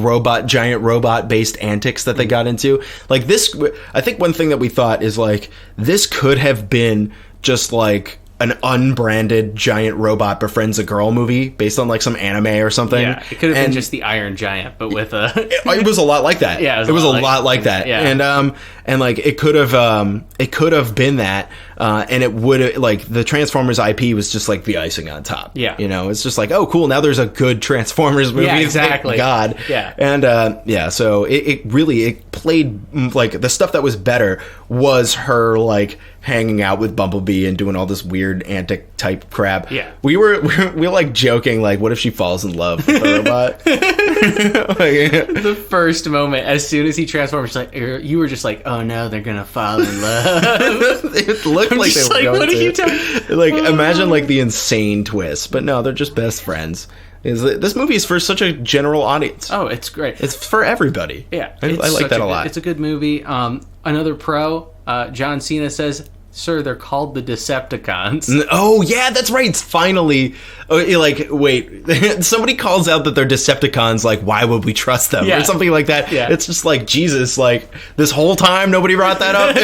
giant robot based antics that they got into. Like this, I think one thing that we thought is like this could have been just like an unbranded giant robot befriends a girl movie based on like some anime or something. Yeah, it could have been just the Iron Giant, but with a. It was a lot like that. Yeah, it was a lot like that. Yeah. And like it could have been that, and it would like the Transformers IP was just like the icing on top. Yeah, you know, it's just like, oh cool, now there's a good Transformers movie. Yeah, exactly. Thank God. Yeah, and so it really played like the stuff that was better was her like hanging out with Bumblebee and doing all this weird antic type crap. Yeah. We were like joking, like, what if she falls in love with the robot? The first moment, as soon as he transforms, like you were just like, oh no, they're gonna fall in love. It looked like they were going what to. Are you talking? Like, imagine like the insane twist, but no, they're just best friends. This movie is for such a general audience. Oh, it's great. It's for everybody. Yeah, I like that a lot. It's a good movie. Another pro, John Cena says, "Sir, they're called the Decepticons." Oh, yeah, that's right. It's finally... like, wait. Somebody calls out that they're Decepticons, like, why would we trust them? Yeah. Or something like that. Yeah. It's just like, Jesus, like, this whole time nobody brought that up?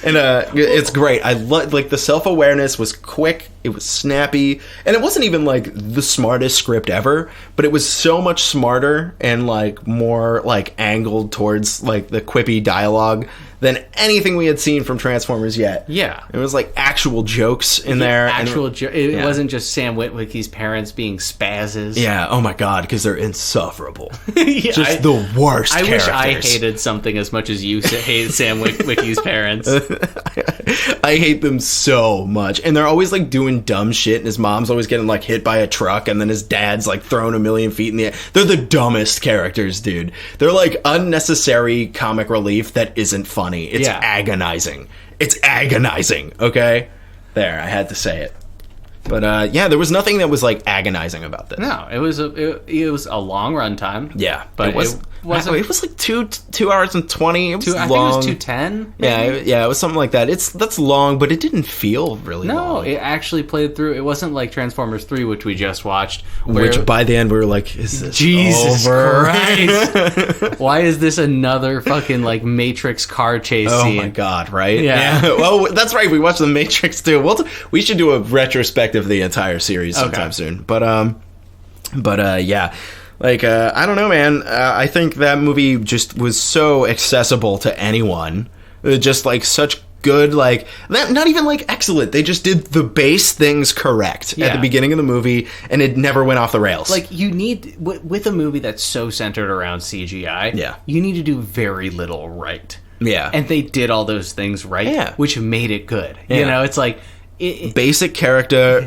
And it's great. I like, the self-awareness was quick. It was snappy. And it wasn't even, like, the smartest script ever, but it was so much smarter and, like, more, like, angled towards, like, the quippy dialogue than anything we had seen from Transformers yet. Yeah. It was like actual jokes in there. It wasn't just Sam Witwicky's parents being spazzes. Yeah, oh my god, because they're insufferable. Yeah, just the worst I characters. wish I hated something as much as you hate Sam Witwicky's parents. I hate them so much. And they're always like doing dumb shit, and his mom's always getting like hit by a truck, and then his dad's like thrown a million feet in the air. They're the dumbest characters, dude. They're like unnecessary comic relief that isn't funny. It's agonizing. It's agonizing, okay? There, I had to say it. But yeah, there was nothing that was like agonizing about this. No, it was a long run time. Yeah, but it was like 2 hours and 20. It was long. I think it was 2:10. Yeah, it was something like that. That's long, but it didn't feel really long. No, it actually played through. It wasn't like Transformers 3, which we just watched. Which by the end we were like, is this Jesus over? Christ? Why is this another fucking like Matrix car chase scene? Oh my god, right? Yeah. Well, that's right. We watched the Matrix too. We should do a retrospective of the entire series sometime soon. But yeah. Like, I don't know, man. I think that movie just was so accessible to anyone. Just, like, such good, like... Not even, like, excellent. They just did the base things correct at the beginning of the movie, and it never went off the rails. Like, you need... With a movie that's so centered around CGI, you need to do very little right. Yeah. And they did all those things right, which made it good. Yeah. You know, it's like... basic character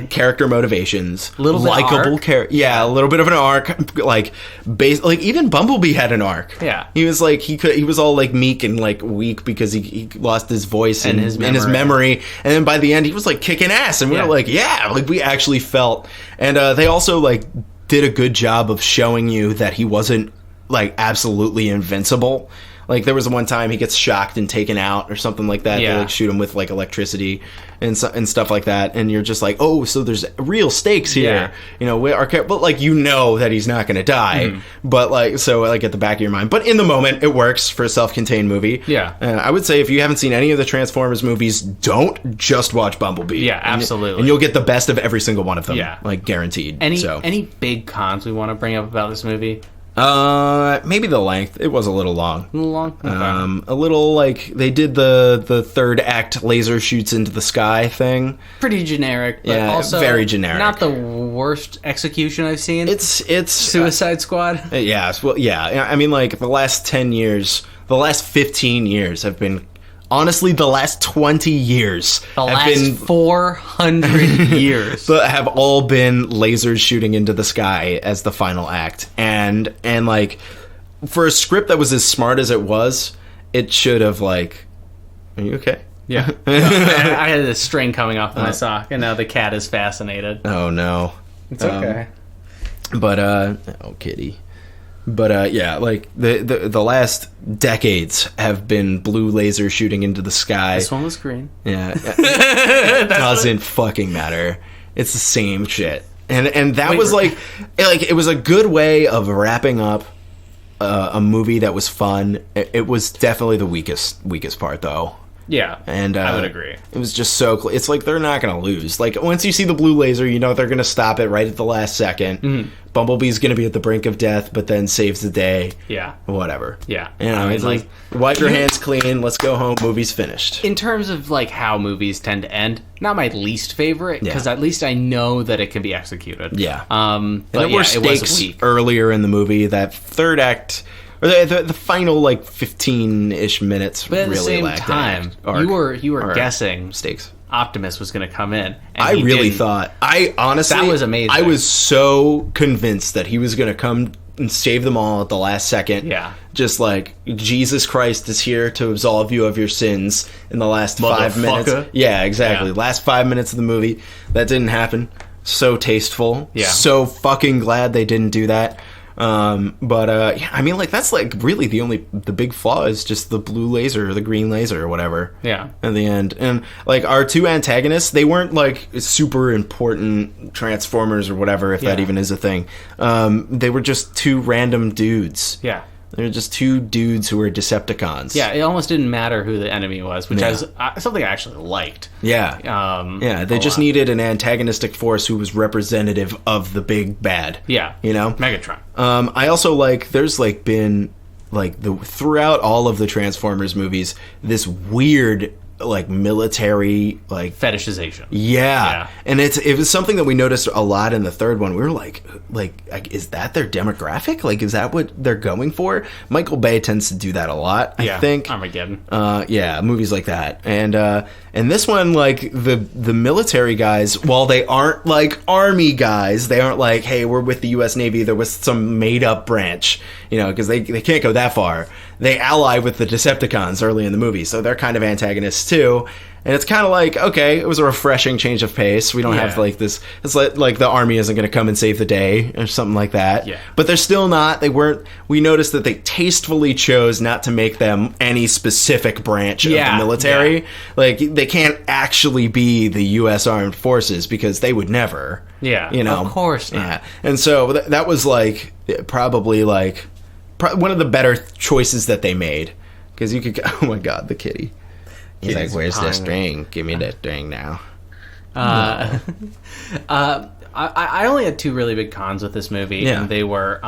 motivations, little likable character, a little bit of an arc, like even Bumblebee had an arc. Yeah, he was like he was all like meek and like weak because he lost his voice and his memory, and then by the end he was like kicking ass, and we were like, like we actually felt, and they also like did a good job of showing you that he wasn't like absolutely invincible. Like, there was one time he gets shocked and taken out or something like that. Yeah. They, like, shoot him with, like, electricity and stuff like that. And you're just like, oh, so there's real stakes here. Yeah. You know, but, like, you know that he's not going to die. Mm. But, like, so, like, at the back of your mind. But in the moment, it works for a self-contained movie. Yeah. I would say if you haven't seen any of the Transformers movies, don't just watch Bumblebee. Yeah, absolutely. And you'll get the best of every single one of them. Yeah. Like, guaranteed. Any big cons we want to bring up about this movie? Maybe the length. It was a little long. A little long? Okay. A little, like, they did the third act laser shoots into the sky thing. Pretty generic, but Yeah, also very generic. Not the worst execution I've seen. It's Suicide Squad. Yeah, well, yeah. I mean, like, the last 10 years, the last 15 years have been... Honestly, the last 20 years have been 400 years. But have all been lasers shooting into the sky as the final act. And like, for a script that was as smart as it was, it should have, like... Are you okay? Yeah. No, I had a string coming off my sock, and now the cat is fascinated. Oh, no. It's okay. But, oh, kitty. But yeah, like the last decades have been blue laser shooting into the sky. This one was green. Yeah, it doesn't fucking matter. It's the same shit. And that was like it was a good way of wrapping up a movie that was fun. It was definitely the weakest part though. Yeah, and I would agree. It was just so... It's like they're not going to lose. Like, once you see the blue laser, you know they're going to stop it right at the last second. Mm-hmm. Bumblebee's going to be at the brink of death, but then saves the day. Yeah. Whatever. Yeah. You know, it's like, wipe your hands clean, let's go home, movie's finished. In terms of, like, how movies tend to end, not my least favorite, because at least I know that it can be executed. Yeah. But there were stakes earlier in the movie. That third act... Or the final, like, 15-ish minutes but at really the same lacked time, you were guessing stakes. Optimus was going to come in. And I really thought... I honestly... That was amazing. I was so convinced that he was going to come and save them all at the last second. Yeah. Just like, Jesus Christ is here to absolve you of your sins in the last 5 minutes. Yeah, exactly. Yeah. Last 5 minutes of the movie. That didn't happen. So tasteful. Yeah. So fucking glad they didn't do that. Yeah, I mean, like, that's like really the big flaw is just the blue laser or the green laser or whatever. Yeah. At the end. And like our two antagonists, they weren't like super important Transformers or whatever, if that even is a thing. They were just two random dudes. Yeah. They're just two dudes who were Decepticons. Yeah, it almost didn't matter who the enemy was, which is something I actually liked. Yeah. They just needed an antagonistic force who was representative of the big bad. Yeah. You know? Megatron. I also like, there's like been, like, throughout all of the Transformers movies, this weird... like military like fetishization. Yeah. And it was something that we noticed a lot in the third one. We were like is that their demographic? Like, is that what they're going for? Michael Bay tends to do that a lot, I think. Armageddon. Movies like that. And this one, like, the military guys, while they aren't like army guys, they aren't like, hey, we're with the US Navy, they're with some made up branch, you know, because they can't go that far. They ally with the Decepticons early in the movie, so they're kind of antagonists too. And it's kind of like, okay, it was a refreshing change of pace. We don't have like this. It's like the army isn't going to come and save the day or something like that. Yeah. But they're still not. They weren't. We noticed that they tastefully chose not to make them any specific branch of the military. Yeah. Like, they can't actually be the U.S. Armed Forces because they would never. Yeah. You know. Of course not. Yeah. And so that was like probably like one of the better choices that they made, because you could. Oh my God, the kitty. He's like, where's the string? Give me that string now. I only had two really big cons with this movie, and they were,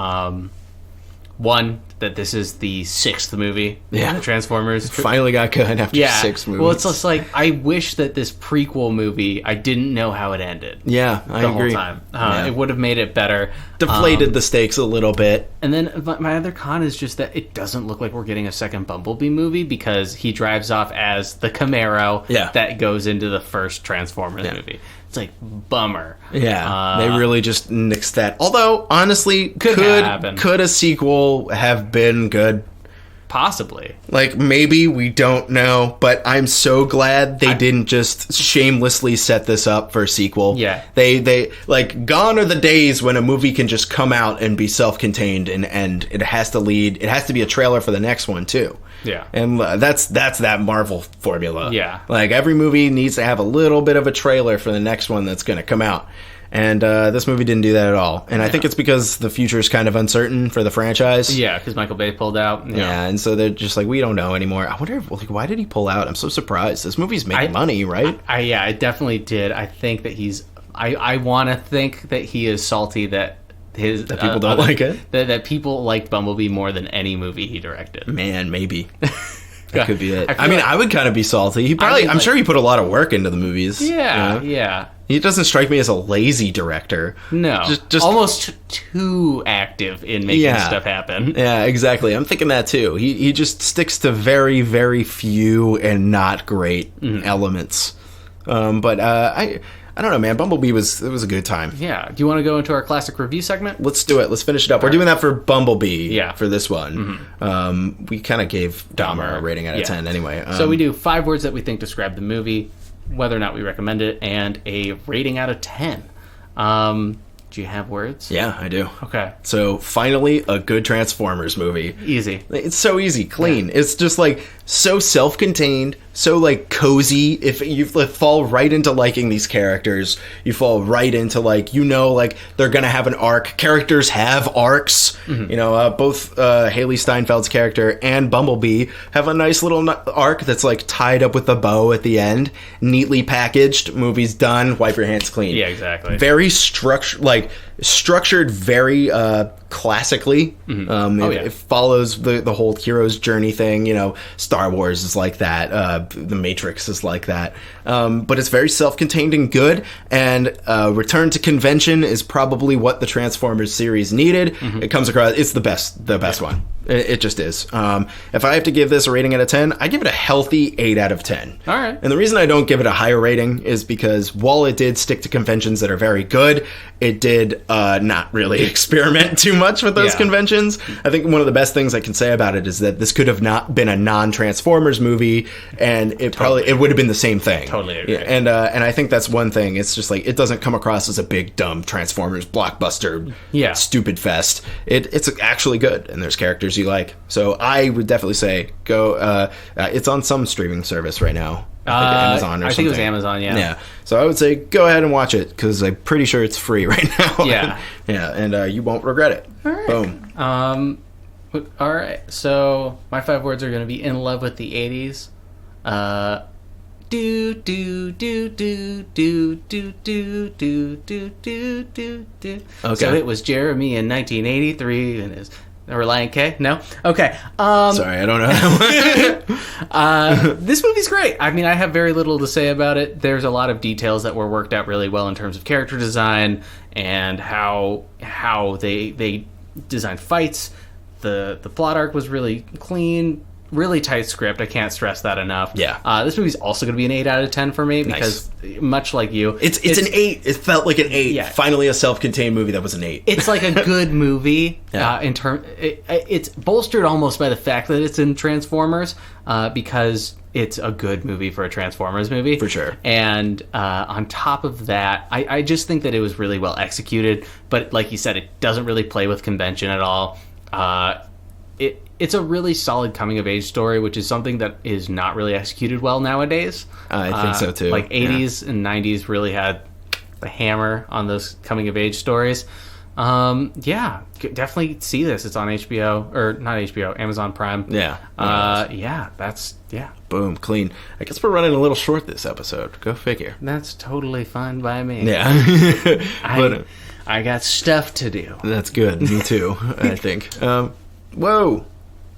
one, that this is the sixth movie in the Transformers. Finally got good after 6 movies. Well, it's just like, I wish that this prequel movie, I didn't know how it ended. Yeah, I agree. The whole time. It would have made it better. Deflated the stakes a little bit. And then my other con is just that it doesn't look like we're getting a second Bumblebee movie, because he drives off as the Camaro that goes into the first Transformers movie. It's like, bummer. Yeah, they really just nixed that. Although, honestly, could a sequel have been good? Possibly. Like, maybe, we don't know, but I'm so glad they didn't just shamelessly set this up for a sequel. Yeah. They like, gone are the days when a movie can just come out and be self-contained and end. It has to be a trailer for the next one, too. Yeah. And that's that Marvel formula. Yeah. Like, every movie needs to have a little bit of a trailer for the next one that's going to come out. And this movie didn't do that at all. And I think it's because the future is kind of uncertain for the franchise. Yeah, because Michael Bay pulled out. Yeah, and so they're just like, we don't know anymore. I wonder, why did he pull out? I'm so surprised. This movie's making money, right? I definitely did. I think that I want to think that he is salty that that people don't like it. That people liked Bumblebee more than any movie he directed. Man, maybe. That could be it. I mean, I would kind of be salty. I'm sure he put a lot of work into the movies. Yeah, yeah. He doesn't strike me as a lazy director. No. Just almost too active in making stuff happen. Yeah, exactly. I'm thinking that too. He just sticks to very, very few and not great elements. But I don't know, man. Bumblebee was a good time. Yeah. Do you want to go into our classic review segment? Let's do it. Let's finish it up. We're doing that for Bumblebee for this one. We kind of gave Dahmer a rating out of 10 anyway. So we do 5 words that we think describe the movie, whether or not we recommend it, and a rating out of 10. Do you have words? Yeah, I do. Okay. So finally, a good Transformers movie. Easy. It's so easy, clean. Yeah. It's just like so self-contained, so like cozy. If you fall right into liking these characters, you fall right into like they're gonna have an arc. Characters have arcs. Both Haley Steinfeld's character and Bumblebee have a nice little arc that's like tied up with a bow at the end, neatly packaged. Movie's done. Wipe your hands clean. Yeah, exactly. Very structured very classically. It follows the whole hero's journey thing. Star Wars is like that. The Matrix is like that. But it's very self-contained and good. And Return to Convention is probably what the Transformers series needed. It comes across. It's the best one. It just is. If I have to give this a rating out of 10, I give it a healthy 8 out of 10. All right. And the reason I don't give it a higher rating is because while it did stick to conventions that are very good, it did not really experiment too much with those conventions. I think one of the best things I can say about it is that this could have not been a non-Transformers movie, and it would have been the same thing. Totally agree. And I think that's one thing. It's just like it doesn't come across as a big dumb Transformers blockbuster stupid fest. It's actually good, and there's characters you like. So I would definitely say go. It's on some streaming service right now. I think Amazon or something. I think it was Amazon, Yeah. So I would say go ahead and watch it because I'm pretty sure it's free right now. Yeah. And you won't regret it. All right. Boom. All right. So my 5 words are going to be in love with the 80s. Do do do do do do do do do do do. Okay. So it was Jeremy in 1983 and his Reliant K? No? Okay. Sorry, I don't know that one. This movie's great. I mean, I have very little to say about it. There's a lot of details that were worked out really well in terms of character design and how they designed fights. The plot arc was really clean. Really tight script. I can't stress that enough. Yeah. This movie's also going to be an 8 out of 10 for me because, much like you, it's an 8. It felt like an 8. Yeah. Finally, a self-contained movie that was an 8. It's like a good movie. It's bolstered almost by the fact that it's in Transformers because it's a good movie for a Transformers movie. For sure. And on top of that, I just think that it was really well executed. But like you said, it doesn't really play with convention at all. It's a really solid coming-of-age story, which is something that is not really executed well nowadays. I think so, too. Like, 80s and 90s really had the hammer on those coming-of-age stories. Definitely see this. It's on HBO, or not HBO, Amazon Prime. Yeah. Boom, clean. I guess we're running a little short this episode. Go figure. That's totally fine by me. Yeah. I got stuff to do. That's good. Me too, I think. Whoa.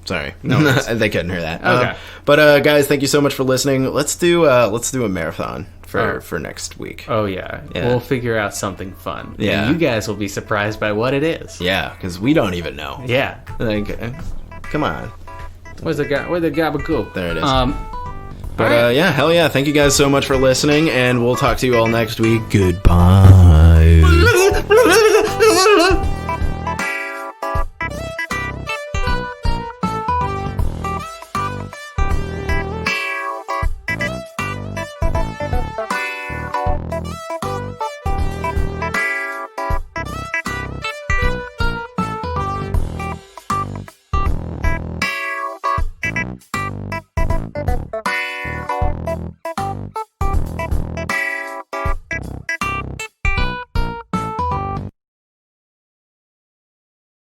Sorry, no, they couldn't hear that. Okay, but guys, thank you so much for listening. Let's do a marathon for next week. Oh yeah, we'll figure out something fun. Yeah, and you guys will be surprised by what it is. Yeah, because we don't even know. Yeah, like, come on. Where's the gabagool? There it is. Hell yeah! Thank you guys so much for listening, and we'll talk to you all next week. Goodbye.